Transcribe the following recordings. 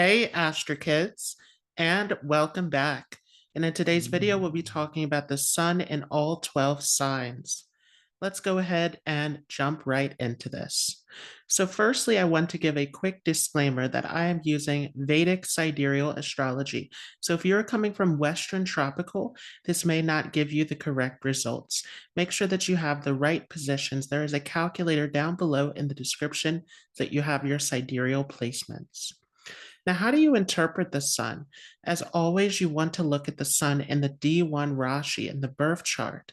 Hey, Astro Kids, and welcome back. And in today's video, we'll be talking about the sun in all 12 signs. Let's go ahead and jump right into this. So firstly, I want to give a quick disclaimer that I am using Vedic Sidereal astrology. So if you're coming from Western tropical, this may not give you the correct results. Make sure that you have the right positions. There is a calculator down below in the description so that you have your sidereal placements. Now, how do you interpret the sun? As always, you want to look at the sun in the D1 Rashi in the birth chart,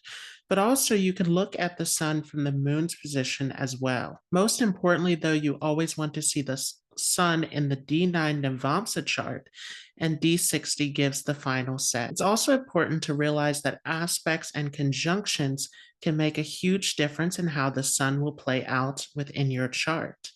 but also you can look at the sun from the moon's position as well. Most importantly, though, you always want to see the sun in the D9 Navamsa chart, and D60 gives the final set. It's also important to realize that aspects and conjunctions can make a huge difference in how the sun will play out within your chart.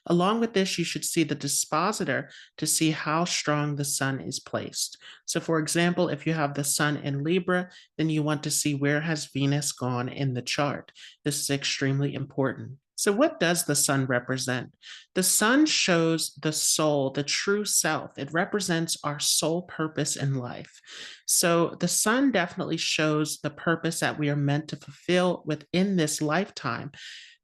Along with this, you should see the dispositor to see how strong the sun is placed. So for example, if you have the sun in Libra, then you want to see where has Venus gone in the chart. This is extremely important. So what does the sun represent? The sun shows the soul, the true self. It represents our soul purpose in life. So the sun definitely shows the purpose that we are meant to fulfill within this lifetime,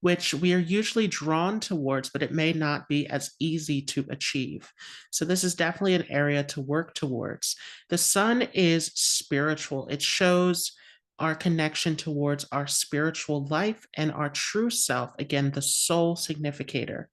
which we are usually drawn towards, but it may not be as easy to achieve. So this is definitely an area to work towards. The sun is spiritual. It shows our connection towards our spiritual life and our true self, again, the soul significator.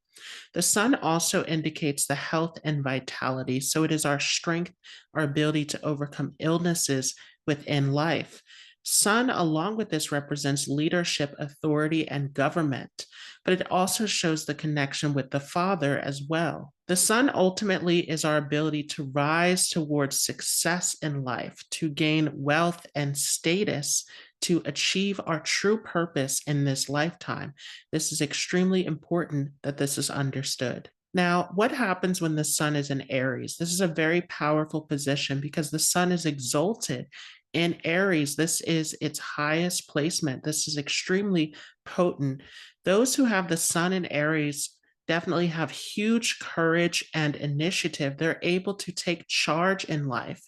The sun also indicates the health and vitality. So it is our strength, our ability to overcome illnesses within life. Sun, along with this, represents leadership, authority, and government, but it also shows the connection with the Father as well. The sun ultimately is our ability to rise towards success in life, to gain wealth and status, to achieve our true purpose in this lifetime. This is extremely important that this is understood. Now, what happens when the sun is in Aries? This is a very powerful position because the sun is exalted in Aries. This is its highest placement. This is extremely potent. Those who have the sun in Aries definitely have huge courage and initiative. They're able to take charge in life,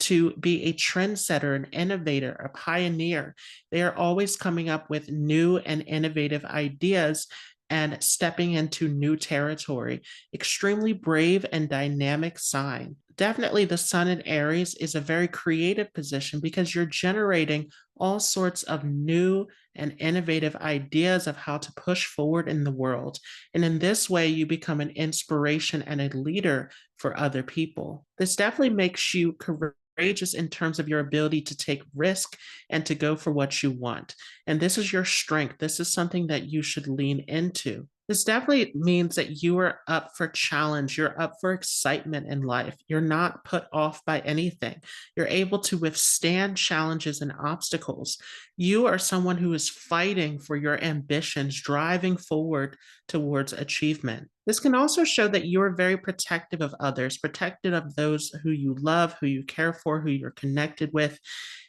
to be a trendsetter, an innovator, a pioneer. They are always coming up with new and innovative ideas and stepping into new territory. Extremely brave and dynamic sign. Definitely the sun in Aries is a very creative position because you're generating all sorts of new and innovative ideas of how to push forward in the world. And in this way, you become an inspiration and a leader for other people. This definitely makes you courageous in terms of your ability to take risk and to go for what you want. And this is your strength. This is something that you should lean into. This definitely means that you are up for challenge. You're up for excitement in life. You're not put off by anything. You're able to withstand challenges and obstacles. You are someone who is fighting for your ambitions, driving forward towards achievement. This can also show that you're very protective of others, protective of those who you love, who you care for, who you're connected with.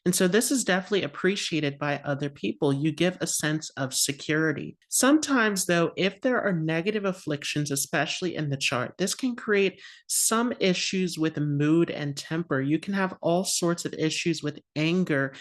And so this is definitely appreciated by other people. You give a sense of security. Sometimes, though, if there are negative afflictions, especially in the chart, this can create some issues with mood and temper. You can have all sorts of issues with anger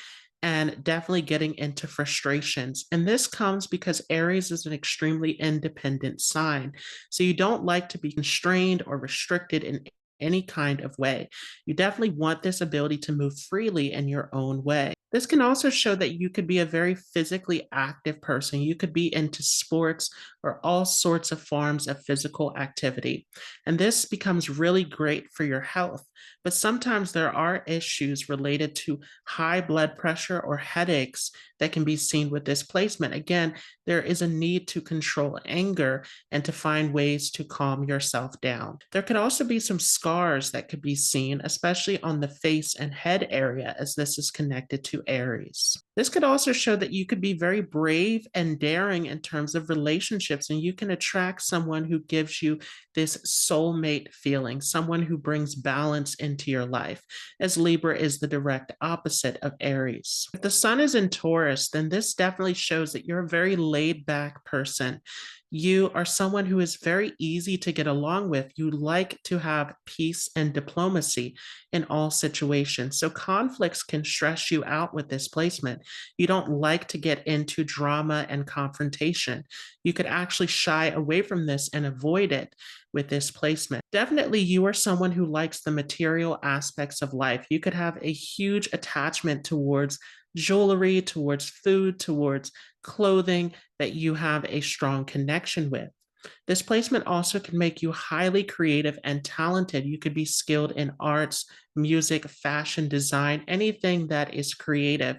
and definitely getting into frustrations. And this comes because Aries is an extremely independent sign. So you don't like to be constrained or restricted in any kind of way. You definitely want this ability to move freely in your own way. This can also show that you could be a very physically active person. You could be into sports or all sorts of forms of physical activity. And this becomes really great for your health. But sometimes there are issues related to high blood pressure or headaches that can be seen with this placement. Again, there is a need to control anger and to find ways to calm yourself down. There could also be some scars that could be seen, especially on the face and head area, as this is connected to Aries. This could also show that you could be very brave and daring in terms of relationships, and you can attract someone who gives you this soulmate feeling, someone who brings balance into your life, as Libra is the direct opposite of Aries. If the sun is in Taurus, then this definitely shows that you're a very laid back person. You are someone who is very easy to get along with. You like to have peace and diplomacy in all situations. So conflicts can stress you out with this placement. You don't like to get into drama and confrontation. You could actually shy away from this and avoid it with this placement. Definitely, you are someone who likes the material aspects of life. You could have a huge attachment towards jewelry, towards food, towards clothing that you have a strong connection with. This placement also can make you highly creative and talented. You could be skilled in arts, music, fashion, design, anything that is creative.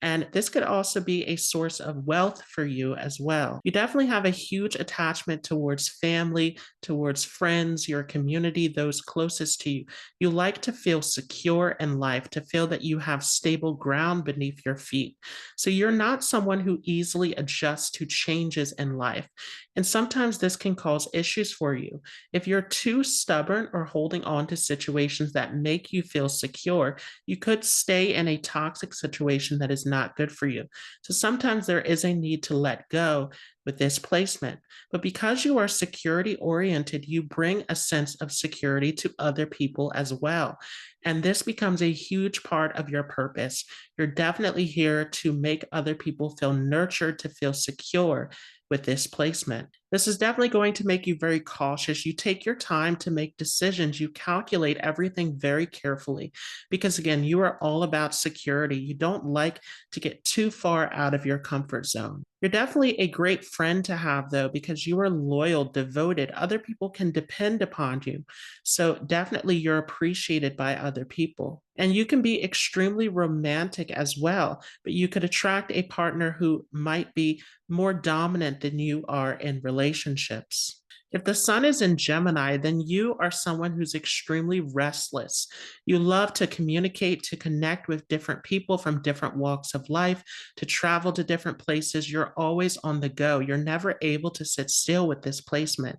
And this could also be a source of wealth for you as well. You definitely have a huge attachment towards family, towards friends, your community, those closest to you. You like to feel secure in life, to feel that you have stable ground beneath your feet. So you're not someone who easily adjusts to changes in life. And sometimes this can cause issues for you. If you're too stubborn or holding on to situations that make you feel secure, you could stay in a toxic situation that is not good for you. So sometimes there is a need to let go with this placement. But because you are security oriented, you bring a sense of security to other people as well. And this becomes a huge part of your purpose. You're definitely here to make other people feel nurtured, to feel secure with this placement. This is definitely going to make you very cautious. You take your time to make decisions. You calculate everything very carefully because, again, you are all about security. You don't like to get too far out of your comfort zone. You're definitely a great friend to have, though, because you are loyal, devoted. Other people can depend upon you. So definitely you're appreciated by other people. And you can be extremely romantic as well, but you could attract a partner who might be more dominant than you are in relationships. If the sun is in Gemini, then you are someone who's extremely restless. You love to communicate, to connect with different people from different walks of life, to travel to different places. You're always on the go. You're never able to sit still with this placement.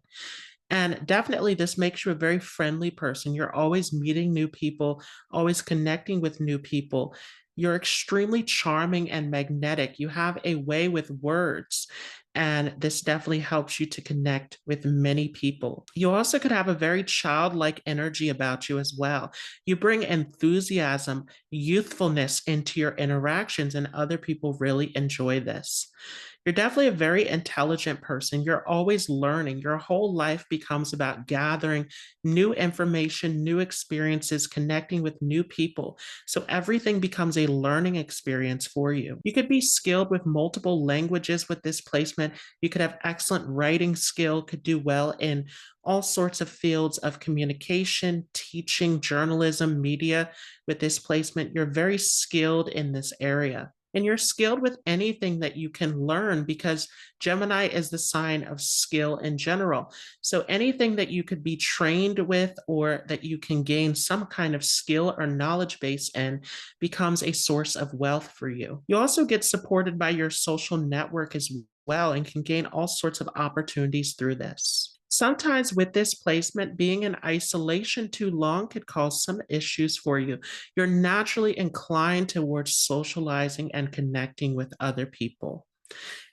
And definitely, this makes you a very friendly person. You're always meeting new people, always connecting with new people. You're extremely charming and magnetic. You have a way with words, and this definitely helps you to connect with many people. You also could have a very childlike energy about you as well. You bring enthusiasm, youthfulness into your interactions, and other people really enjoy this. You're definitely a very intelligent person. You're always learning. Your whole life becomes about gathering new information, new experiences, connecting with new people. So everything becomes a learning experience for you. You could be skilled with multiple languages with this placement. You could have excellent writing skill, could do well in all sorts of fields of communication, teaching, journalism, media. With this placement, you're very skilled in this area. And you're skilled with anything that you can learn because Gemini is the sign of skill in general. So anything that you could be trained with or that you can gain some kind of skill or knowledge base in becomes a source of wealth for you. You also get supported by your social network as well and can gain all sorts of opportunities through this. Sometimes with this placement, being in isolation too long could cause some issues for you. You're naturally inclined towards socializing and connecting with other people.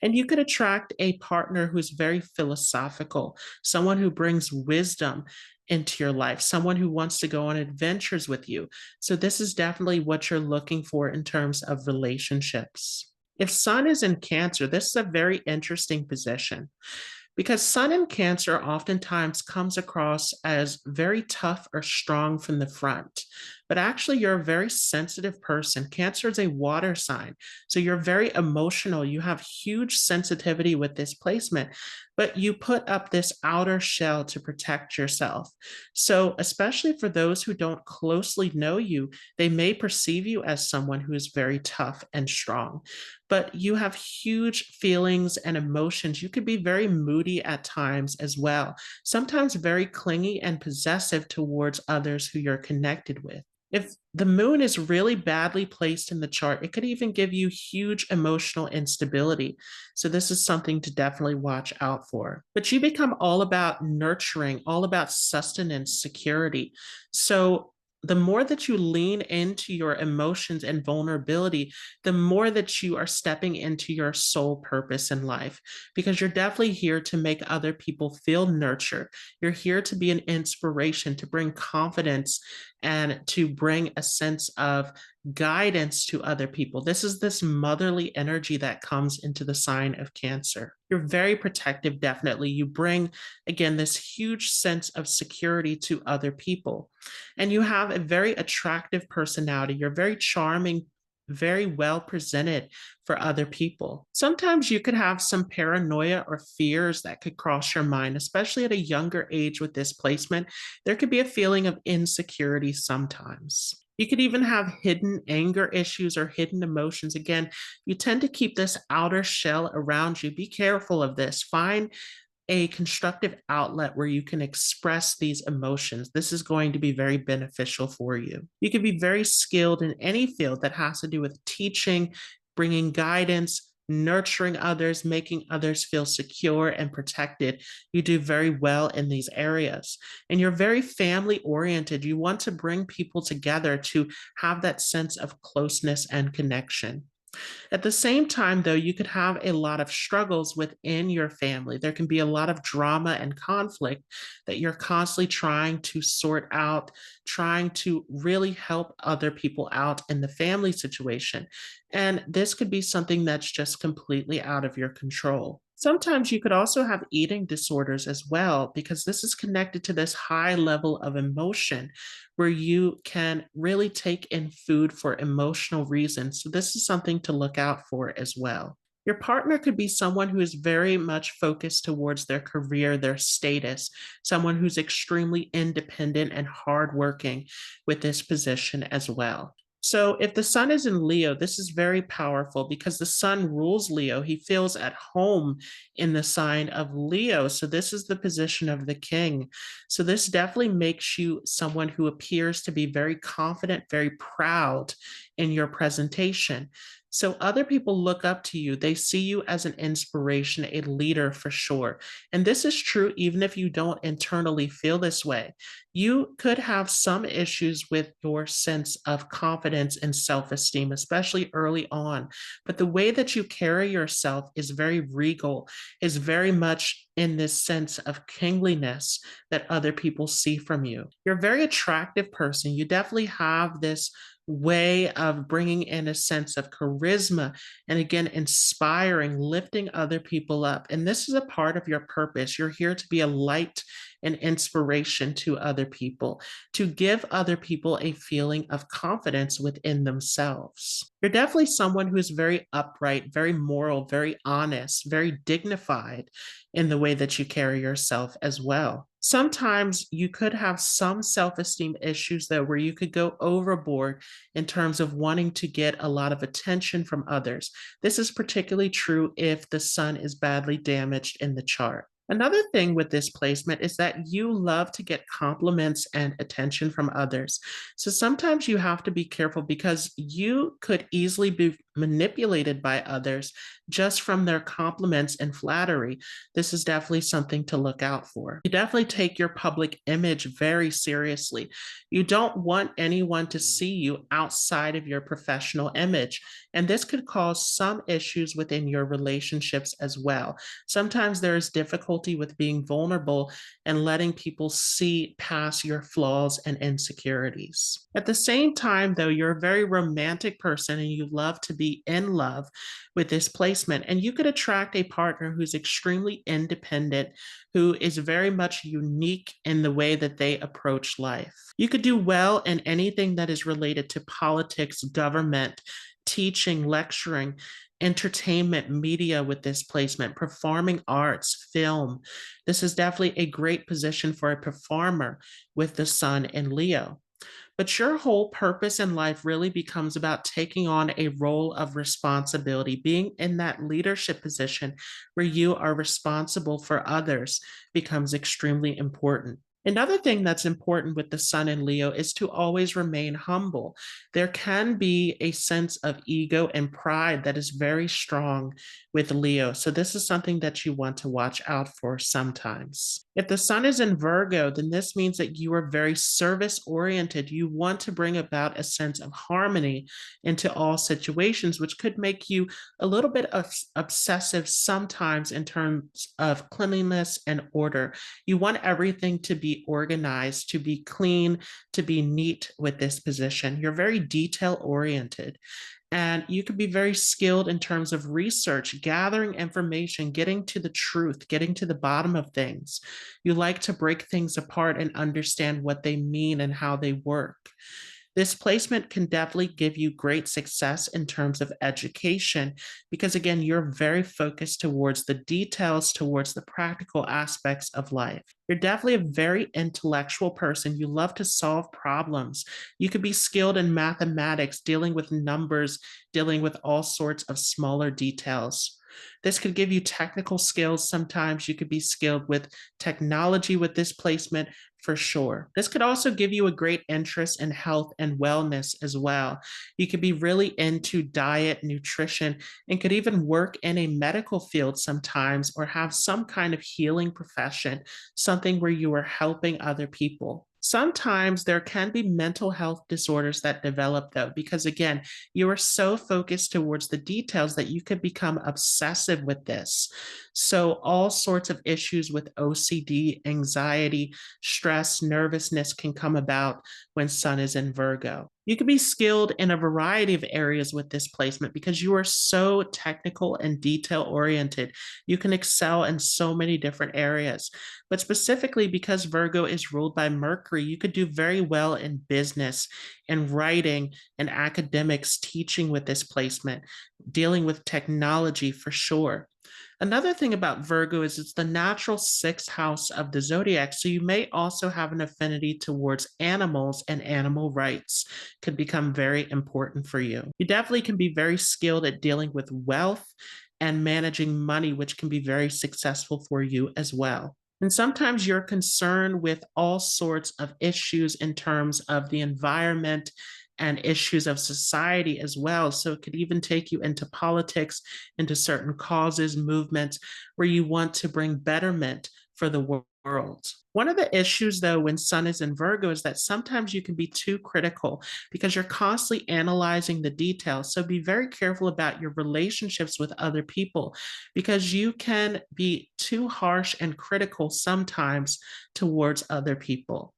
And you could attract a partner who's very philosophical, someone who brings wisdom into your life, someone who wants to go on adventures with you. So this is definitely what you're looking for in terms of relationships. If Sun is in Cancer, this is a very interesting position because Sun in Cancer oftentimes comes across as very tough or strong from the front. But actually, you're a very sensitive person. Cancer is a water sign. So you're very emotional. You have huge sensitivity with this placement, but you put up this outer shell to protect yourself. So, especially for those who don't closely know you, they may perceive you as someone who is very tough and strong. But you have huge feelings and emotions. You could be very moody at times as well, sometimes very clingy and possessive towards others who you're connected with. If the moon is really badly placed in the chart, it could even give you huge emotional instability. So, this is something to definitely watch out for. But you become all about nurturing, all about sustenance, security. So, the more that you lean into your emotions and vulnerability, the more that you are stepping into your soul purpose in life, because you're definitely here to make other people feel nurtured. You're here to be an inspiration, to bring confidence and to bring a sense of guidance to other people. This is this motherly energy that comes into the sign of Cancer. You're very protective, definitely. You bring, again, this huge sense of security to other people. And you have a very attractive personality. You're very charming, very well presented for other people. Sometimes you could have some paranoia or fears that could cross your mind, especially at a younger age with this placement. There could be a feeling of insecurity sometimes. You could even have hidden anger issues or hidden emotions. Again, you tend to keep this outer shell around you. Be careful of this. Find a constructive outlet where you can express these emotions. This is going to be very beneficial for you. You can be very skilled in any field that has to do with teaching, bringing guidance, nurturing others, making others feel secure and protected. You do very well in these areas. And you're very family oriented. You want to bring people together to have that sense of closeness and connection. At the same time, though, you could have a lot of struggles within your family. There can be a lot of drama and conflict that you're constantly trying to sort out, trying to really help other people out in the family situation. And this could be something that's just completely out of your control. Sometimes you could also have eating disorders as well, because this is connected to this high level of emotion where you can really take in food for emotional reasons. So, this is something to look out for as well. Your partner could be someone who is very much focused towards their career, their status, someone who's extremely independent and hardworking with this position as well. So if the sun is in Leo, this is very powerful because the sun rules Leo. He feels at home in the sign of Leo. So this is the position of the king. So this definitely makes you someone who appears to be very confident, very proud in your presentation. So other people look up to you. They see you as an inspiration, a leader for sure. And this is true even if you don't internally feel this way. You could have some issues with your sense of confidence and self-esteem, especially early on. But the way that you carry yourself is very regal, is very much in this sense of kingliness that other people see from you. You're a very attractive person. You definitely have this way of bringing in a sense of charisma and again inspiring, lifting other people up. And this is a part of your purpose. You're here to be a light and inspiration to other people, to give other people a feeling of confidence within themselves. You're definitely someone who is very upright, very moral, very honest, very dignified in the way that you carry yourself as well. Sometimes you could have some self-esteem issues though, where you could go overboard in terms of wanting to get a lot of attention from others. This is particularly true if the sun is badly damaged in the chart. Another thing with this placement is that you love to get compliments and attention from others. So sometimes you have to be careful because you could easily be manipulated by others just from their compliments and flattery. This is definitely something to look out for. You definitely take your public image very seriously. You don't want anyone to see you outside of your professional image. And this could cause some issues within your relationships as well. Sometimes there is difficulty with being vulnerable and letting people see past your flaws and insecurities. At the same time, though, you're a very romantic person and you love to be in love with this placement. And you could attract a partner who's extremely independent, who is very much unique in the way that they approach life. You could do well in anything that is related to politics, government, teaching, lecturing, entertainment, media with this placement, performing arts, film. This is definitely a great position for a performer with the sun in Leo. But your whole purpose in life really becomes about taking on a role of responsibility, being in that leadership position where you are responsible for others becomes extremely important. Another thing that's important with the sun in Leo is to always remain humble. There can be a sense of ego and pride that is very strong with Leo. So this is something that you want to watch out for sometimes. If the sun is in Virgo, then this means that you are very service oriented. You want to bring about a sense of harmony into all situations, which could make you a little bit obsessive sometimes in terms of cleanliness and order. You want everything to be organized, to be clean, to be neat with this position. You're very detail oriented. And you can be very skilled in terms of research, gathering information, getting to the truth, getting to the bottom of things. You like to break things apart and understand what they mean and how they work. This placement can definitely give you great success in terms of education because, again, you're very focused towards the details, towards the practical aspects of life. You're definitely a very intellectual person. You love to solve problems. You could be skilled in mathematics, dealing with numbers, dealing with all sorts of smaller details. This could give you technical skills. Sometimes you could be skilled with technology with this placement for sure. This could also give you a great interest in health and wellness as well. You could be really into diet, nutrition, and could even work in a medical field sometimes or have some kind of healing profession, something where you are helping other people. Sometimes there can be mental health disorders that develop, though, because again, you are so focused towards the details that you could become obsessive with this. So, all sorts of issues with OCD, anxiety, stress, nervousness can come about when Sun is in Virgo. You can be skilled in a variety of areas with this placement because you are so technical and detail oriented. You can excel in so many different areas. But specifically because Virgo is ruled by Mercury, you could do very well in business, in writing, and academics, teaching with this placement, dealing with technology for sure. Another thing about Virgo is it's the natural sixth house of the zodiac. So you may also have an affinity towards animals, and animal rights could become very important for you. You definitely can be very skilled at dealing with wealth and managing money, which can be very successful for you as well. And sometimes you're concerned with all sorts of issues in terms of the environment and issues of society as well. So it could even take you into politics, into certain causes, movements where you want to bring betterment for the world. One of the issues, though, when Sun is in Virgo is that sometimes you can be too critical because you're constantly analyzing the details. So be very careful about your relationships with other people because you can be too harsh and critical sometimes towards other people.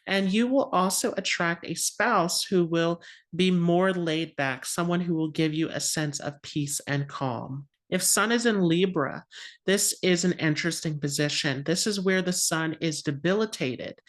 And you will also attract a spouse who will be more laid back, someone who will give you a sense of peace and calm. If Sun is in Libra, this is an interesting position. This is where the Sun is debilitated,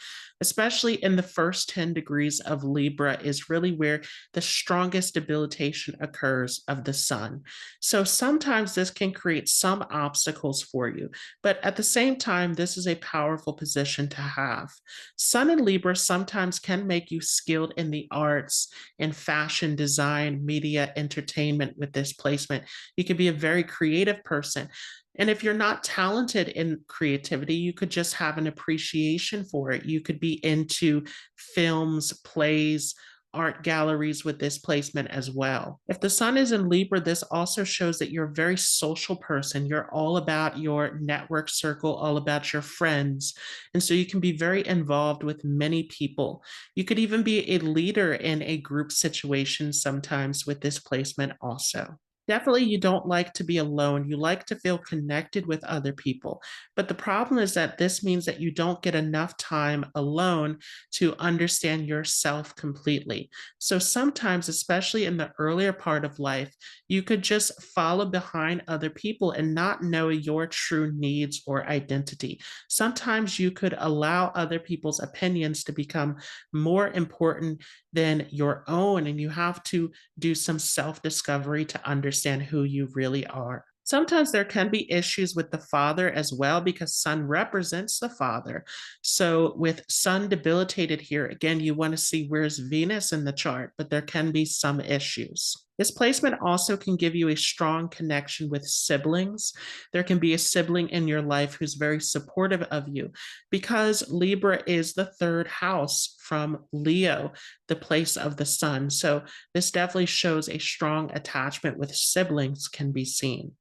especially in the first 10 degrees of Libra, is really where the strongest debilitation occurs of the Sun. So sometimes this can create some obstacles for you, but at the same time, this is a powerful position to have. Sun in Libra sometimes can make you skilled in the arts, in fashion, design, media, entertainment with this placement. You can be a very creative person. And if you're not talented in creativity, you could just have an appreciation for it. You could be into films, plays, art galleries with this placement as well. If the Sun is in Libra, this also shows that you're a very social person. You're all about your network circle, all about your friends. And so you can be very involved with many people. You could even be a leader in a group situation sometimes with this placement also. Definitely, you don't like to be alone. You like to feel connected with other people. But the problem is that this means that you don't get enough time alone to understand yourself completely. So sometimes, especially in the earlier part of life, you could just follow behind other people and not know your true needs or identity. Sometimes you could allow other people's opinions to become more important than your own, and you have to do some self discovery to understand who you really are. Sometimes there can be issues with the father as well because Sun represents the father. So, with Sun debilitated here, again, you want to see where's Venus in the chart, but there can be some issues. This placement also can give you a strong connection with siblings. There can be a sibling in your life who's very supportive of you because Libra is the third house from Leo, the place of the Sun. So this definitely shows a strong attachment with siblings can be seen.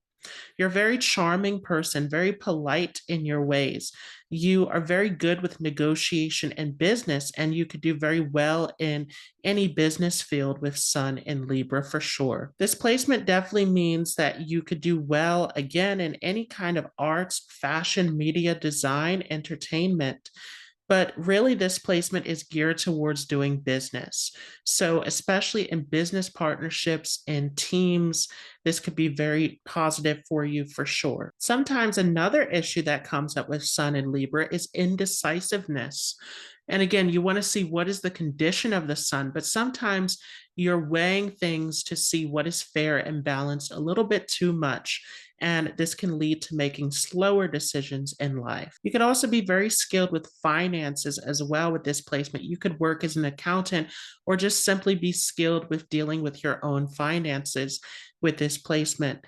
You're a very charming person, very polite in your ways. You are very good with negotiation and business, and you could do very well in any business field with Sun in Libra for sure. This placement definitely means that you could do well again in any kind of arts, fashion, media, design, entertainment. But really, this placement is geared towards doing business. So, especially in business partnerships and teams, this could be very positive for you for sure. Sometimes another issue that comes up with Sun in Libra is indecisiveness. And again, you want to see what is the condition of the Sun, but sometimes you're weighing things to see what is fair and balanced a little bit too much. And this can lead to making slower decisions in life. You could also be very skilled with finances as well with this placement. You could work as an accountant or just simply be skilled with dealing with your own finances with this placement.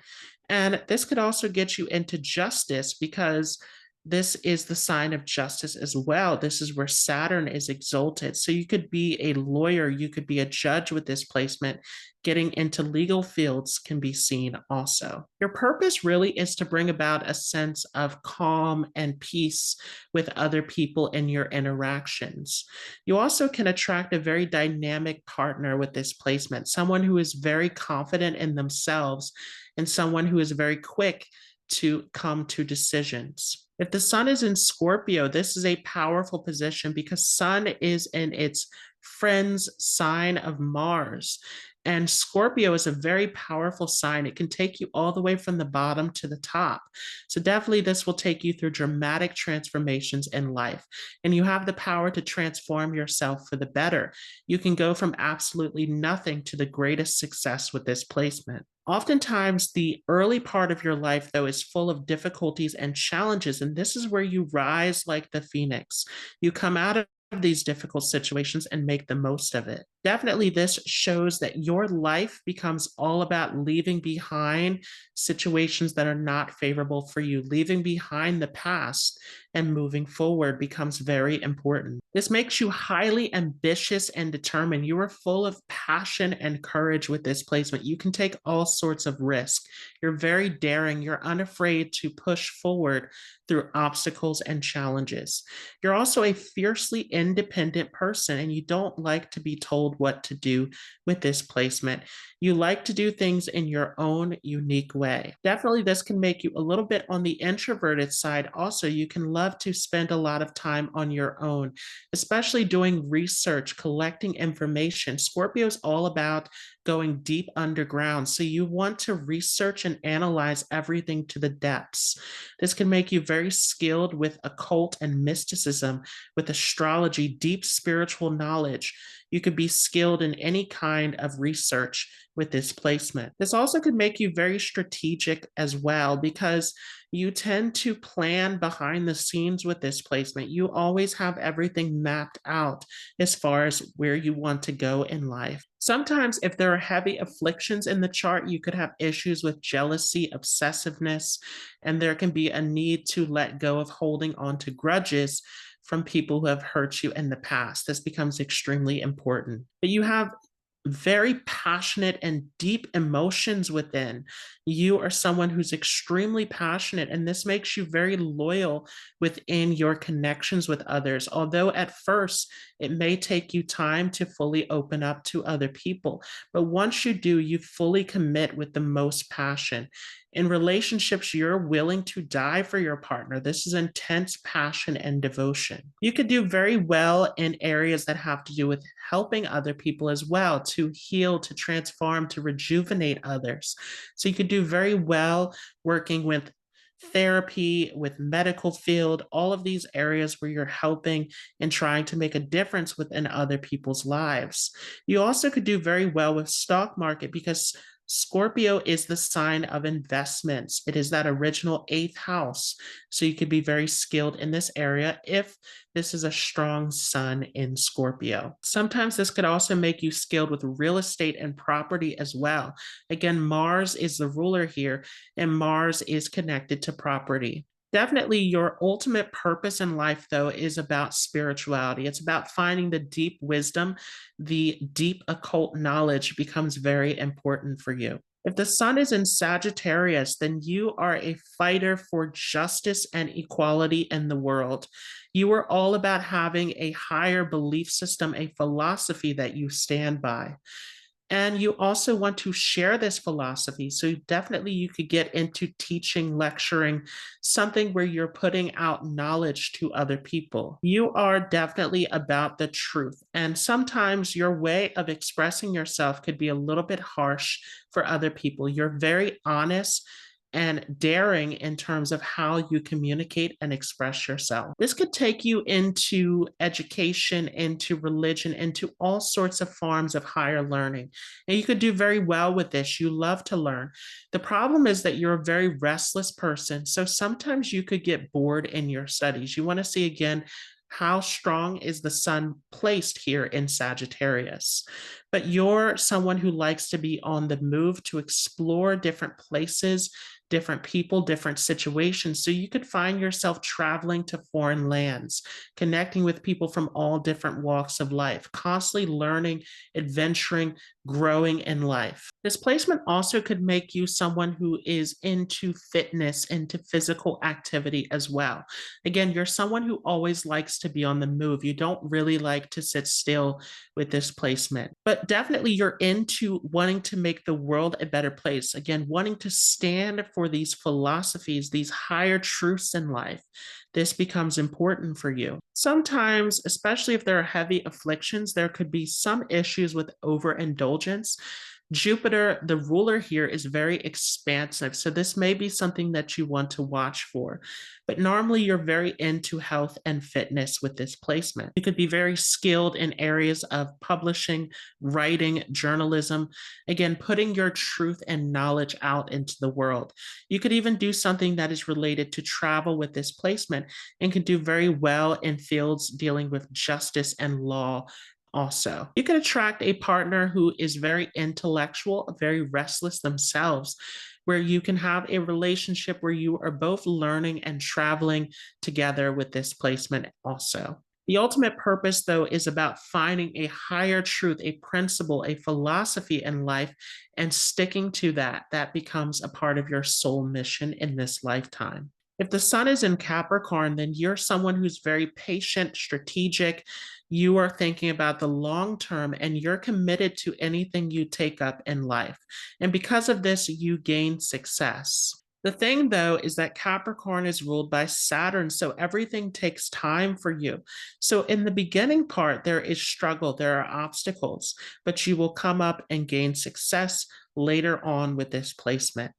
And this could also get you into justice because this is the sign of justice as well. This is where Saturn is exalted. So you could be a lawyer, you could be a judge with this placement. Getting into legal fields can be seen also. Your purpose really is to bring about a sense of calm and peace with other people in your interactions. You also can attract a very dynamic partner with this placement, someone who is very confident in themselves and someone who is very quick to come to decisions. If the Sun is in Scorpio, this is a powerful position because Sun is in its friend's sign of Mars. And Scorpio is a very powerful sign. It can take you all the way from the bottom to the top. So definitely this will take you through dramatic transformations in life. And you have the power to transform yourself for the better. You can go from absolutely nothing to the greatest success with this placement. Oftentimes, the early part of your life, though, is full of difficulties and challenges, and this is where you rise like the phoenix. You come out of these difficult situations and make the most of it. Definitely, this shows that your life becomes all about leaving behind situations that are not favorable for you. Leaving behind the past and moving forward becomes very important. This makes you highly ambitious and determined. You are full of passion and courage with this placement. You can take all sorts of risk. You're very daring. You're unafraid to push forward through obstacles and challenges. You're also a fiercely independent person, and you don't like to be told what to do with this placement. You like to do things in your own unique way. Definitely, this can make you a little bit on the introverted side. Also, you can love to spend a lot of time on your own, especially doing research, collecting information. Scorpio is all about going deep underground. So you want to research and analyze everything to the depths. This can make you very skilled with occult and mysticism, with astrology, deep spiritual knowledge. You could be skilled in any kind of research with this placement. This also could make you very strategic as well because you tend to plan behind the scenes with this placement. You always have everything mapped out as far as where you want to go in life. Sometimes, if there are heavy afflictions in the chart, you could have issues with jealousy, obsessiveness, and there can be a need to let go of holding on to grudges from people who have hurt you in the past. This becomes extremely important. But you have very passionate and deep emotions within. You are someone who's extremely passionate, and this makes you very loyal within your connections with others. Although at first it may take you time to fully open up to other people, but once you do, you fully commit with the most passion. In relationships, you're willing to die for your partner. This is intense passion and devotion. You could do very well in areas that have to do with helping other people as well, to heal, to transform, to rejuvenate others. So you could do very well working with therapy, with medical field, all of these areas where you're helping and trying to make a difference within other people's lives. You also could do very well with stock market because Scorpio is the sign of investments. It is that original eighth house. So you could be very skilled in this area if this is a strong sun in Scorpio. Sometimes this could also make you skilled with real estate and property as well. Again, Mars is the ruler here, and Mars is connected to property. Definitely your ultimate purpose in life, though, is about spirituality. It's about finding the deep wisdom, the deep occult knowledge becomes very important for you. If the sun is in Sagittarius, then you are a fighter for justice and equality in the world. You are all about having a higher belief system, a philosophy that you stand by. And you also want to share this philosophy. So definitely you could get into teaching, lecturing, something where you're putting out knowledge to other people. You are definitely about the truth. And sometimes your way of expressing yourself could be a little bit harsh for other people. You're very honest and daring in terms of how you communicate and express yourself. This could take you into education, into religion, into all sorts of forms of higher learning. And you could do very well with this. You love to learn. The problem is that you're a very restless person. So sometimes you could get bored in your studies. You want to see again, how strong is the sun placed here in Sagittarius? But you're someone who likes to be on the move, to explore different places, different people, different situations. So you could find yourself traveling to foreign lands, connecting with people from all different walks of life, constantly learning, adventuring, growing in life. This placement also could make you someone who is into fitness, into physical activity as well. Again, you're someone who always likes to be on the move. You don't really like to sit still with this placement, but definitely you're into wanting to make the world a better place. Again, wanting to stand for these philosophies, these higher truths in life. This becomes important for you. Sometimes, especially if there are heavy afflictions, there could be some issues with overindulgence. Jupiter, the ruler here, is very expansive. So this may be something that you want to watch for. But normally you're very into health and fitness with this placement. You could be very skilled in areas of publishing, writing, journalism. Again, putting your truth and knowledge out into the world. You could even do something that is related to travel with this placement and could do very well in fields dealing with justice and law also. You can attract a partner who is very intellectual, very restless themselves, where you can have a relationship where you are both learning and traveling together with this placement also. The ultimate purpose, though, is about finding a higher truth, a principle, a philosophy in life, and sticking to that. That becomes a part of your soul mission in this lifetime. If the sun is in Capricorn, then you're someone who's very patient, strategic. You are thinking about the long term and you're committed to anything you take up in life. And because of this, you gain success. The thing, though, is that Capricorn is ruled by Saturn, so everything takes time for you. So in the beginning part, there is struggle, there are obstacles, but you will come up and gain success later on with this placement.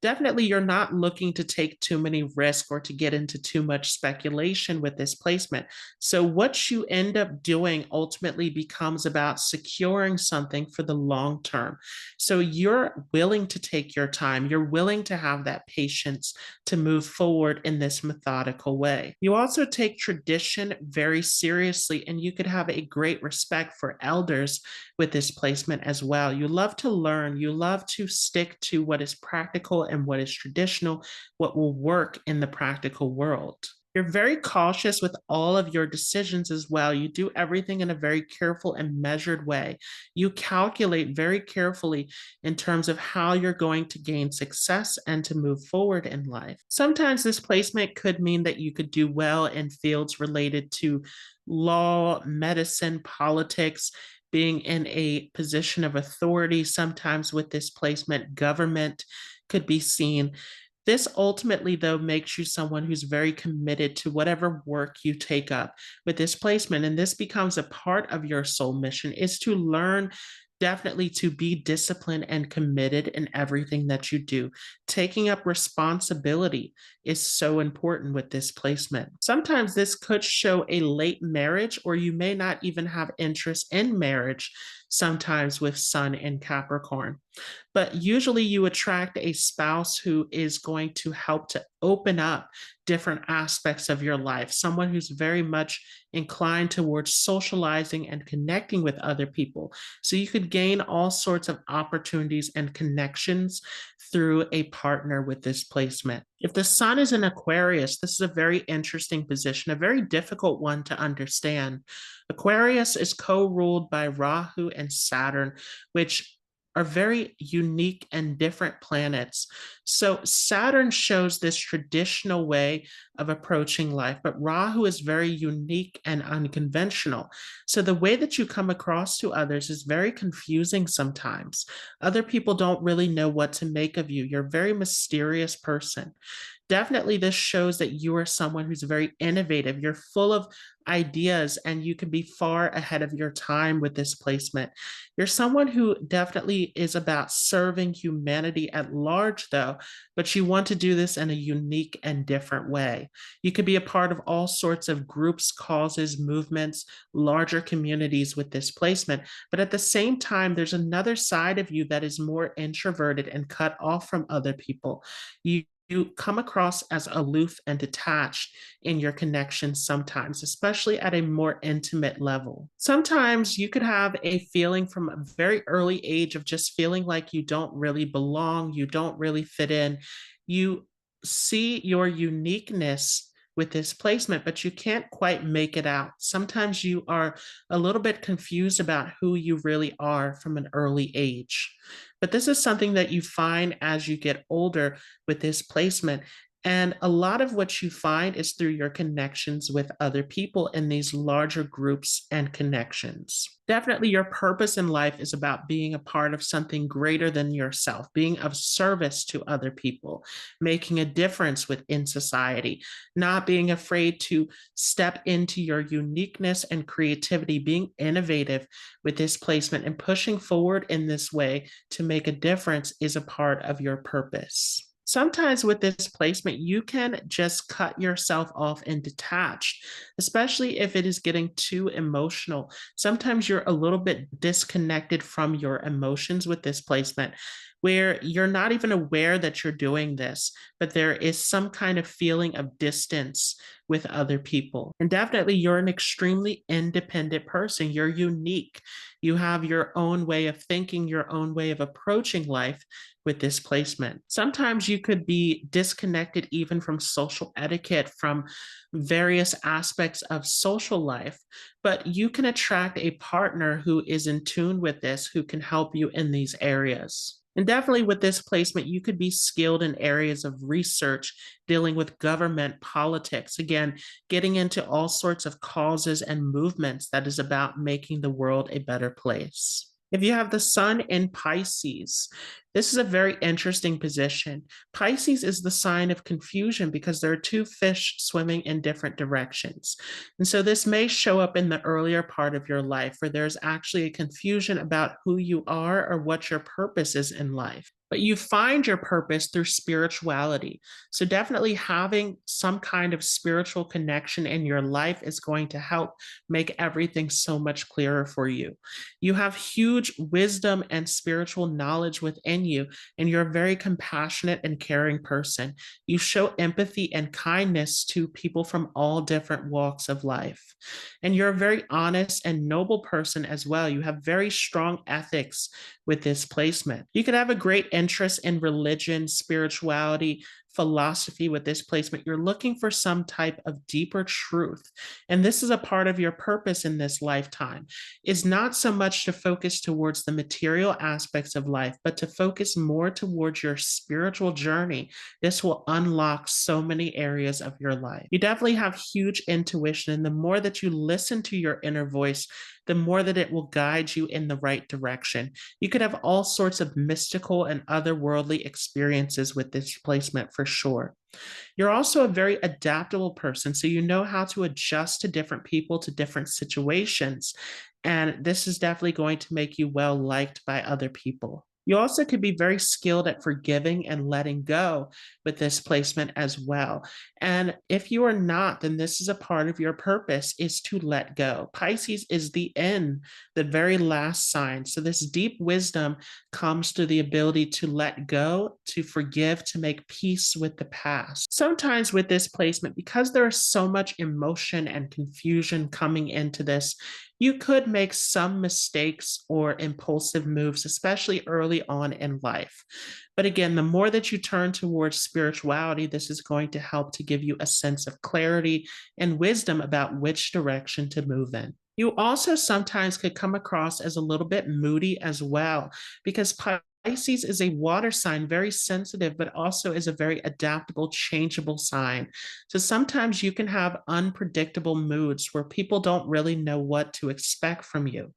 Definitely, you're not looking to take too many risks or to get into too much speculation with this placement. So what you end up doing ultimately becomes about securing something for the long term. So you're willing to take your time. You're willing to have that patience to move forward in this methodical way. You also take tradition very seriously, and you could have a great respect for elders with this placement as well. You love to learn. You love to stick to what is practical and what is traditional, what will work in the practical world. You're very cautious with all of your decisions as well. You do everything in a very careful and measured way. You calculate very carefully in terms of how you're going to gain success and to move forward in life. Sometimes this placement could mean that you could do well in fields related to law, medicine, politics, being in a position of authority. Sometimes with this placement, government could be seen. This ultimately, though, makes you someone who's very committed to whatever work you take up with this placement. And this becomes a part of your soul mission, is to learn definitely to be disciplined and committed in everything that you do. Taking up responsibility is so important with this placement. Sometimes this could show a late marriage, or you may not even have interest in marriage sometimes with Sun in Capricorn. But usually you attract a spouse who is going to help to open up different aspects of your life, someone who's very much inclined towards socializing and connecting with other people. So you could gain all sorts of opportunities and connections through a partner with this placement. If the sun is in Aquarius, this is a very interesting position, a very difficult one to understand. Aquarius is co-ruled by Rahu and Saturn, which are very unique and different planets. So Saturn shows this traditional way of approaching life, but Rahu is very unique and unconventional. So the way that you come across to others is very confusing sometimes. Other people don't really know what to make of you. You're a very mysterious person. Definitely, this shows that you are someone who's very innovative. You're full of ideas and you can be far ahead of your time with this placement. You're someone who definitely is about serving humanity at large, though, but you want to do this in a unique and different way. You could be a part of all sorts of groups, causes, movements, larger communities with this placement. But at the same time, there's another side of you that is more introverted and cut off from other people. You come across as aloof and detached in your connections sometimes, especially at a more intimate level. Sometimes you could have a feeling from a very early age of just feeling like you don't really belong, you don't really fit in. You see your uniqueness with this placement, but you can't quite make it out. Sometimes you are a little bit confused about who you really are from an early age. But this is something that you find as you get older with this placement. And a lot of what you find is through your connections with other people in these larger groups and connections. Definitely, your purpose in life is about being a part of something greater than yourself, being of service to other people, making a difference within society, not being afraid to step into your uniqueness and creativity, being innovative with this placement and pushing forward in this way to make a difference is a part of your purpose. Sometimes with this placement, you can just cut yourself off and detach, especially if it is getting too emotional. Sometimes you're a little bit disconnected from your emotions with this placement, where you're not even aware that you're doing this, but there is some kind of feeling of distance with other people. And definitely, you're an extremely independent person. You're unique. You have your own way of thinking, your own way of approaching life with this placement. Sometimes you could be disconnected even from social etiquette, from various aspects of social life, but you can attract a partner who is in tune with this, who can help you in these areas. And definitely with this placement, you could be skilled in areas of research, dealing with government, politics, again, getting into all sorts of causes and movements that is about making the world a better place. If you have the sun in Pisces, this is a very interesting position. Pisces is the sign of confusion because there are two fish swimming in different directions. And so this may show up in the earlier part of your life where there's actually a confusion about who you are or what your purpose is in life. But you find your purpose through spirituality. So definitely having some kind of spiritual connection in your life is going to help make everything so much clearer for you. You have huge wisdom and spiritual knowledge within you, and you're a very compassionate and caring person. You show empathy and kindness to people from all different walks of life. And you're a very honest and noble person as well. You have very strong ethics with this placement. You could have a great interest in religion, spirituality, philosophy with this placement. You're looking for some type of deeper truth. And this is a part of your purpose in this lifetime, is not so much to focus towards the material aspects of life, but to focus more towards your spiritual journey. This will unlock so many areas of your life. You definitely have huge intuition, and the more that you listen to your inner voice, the more that it will guide you in the right direction. You could have all sorts of mystical and otherworldly experiences with this placement for sure. You're also a very adaptable person, so you know how to adjust to different people, to different situations. And this is definitely going to make you well liked by other people. You also could be very skilled at forgiving and letting go with this placement as well. And if you are not, then this is a part of your purpose, is to let go. Pisces is the end, the very last sign. So this deep wisdom comes through the ability to let go, to forgive, to make peace with the past. Sometimes with this placement, because there is so much emotion and confusion coming into this, you could make some mistakes or impulsive moves, especially early on in life. But again, the more that you turn towards spirituality, this is going to help to give you a sense of clarity and wisdom about which direction to move in. You also sometimes could come across as a little bit moody as well, because Pisces is a water sign, very sensitive, but also is a very adaptable, changeable sign. So sometimes you can have unpredictable moods where people don't really know what to expect from you.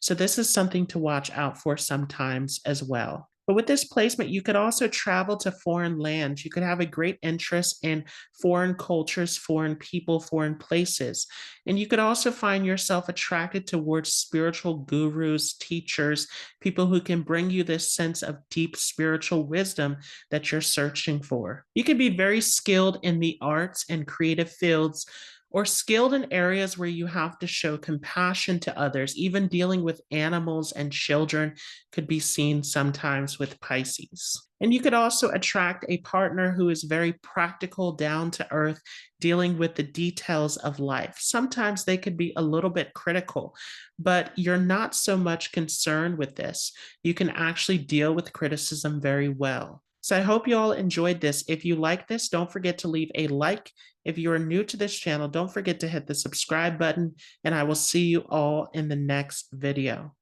So this is something to watch out for sometimes as well. But with this placement, you could also travel to foreign lands. You could have a great interest in foreign cultures, foreign people, foreign places. And you could also find yourself attracted towards spiritual gurus, teachers, people who can bring you this sense of deep spiritual wisdom that you're searching for. You can be very skilled in the arts and creative fields, or skilled in areas where you have to show compassion to others. Even dealing with animals and children could be seen sometimes with Pisces. And you could also attract a partner who is very practical, down to earth, dealing with the details of life. Sometimes they could be a little bit critical, but you're not so much concerned with this. You can actually deal with criticism very well. So I hope you all enjoyed this. If you like this, don't forget to leave a like. If you are new to this channel, don't forget to hit the subscribe button, and I will see you all in the next video.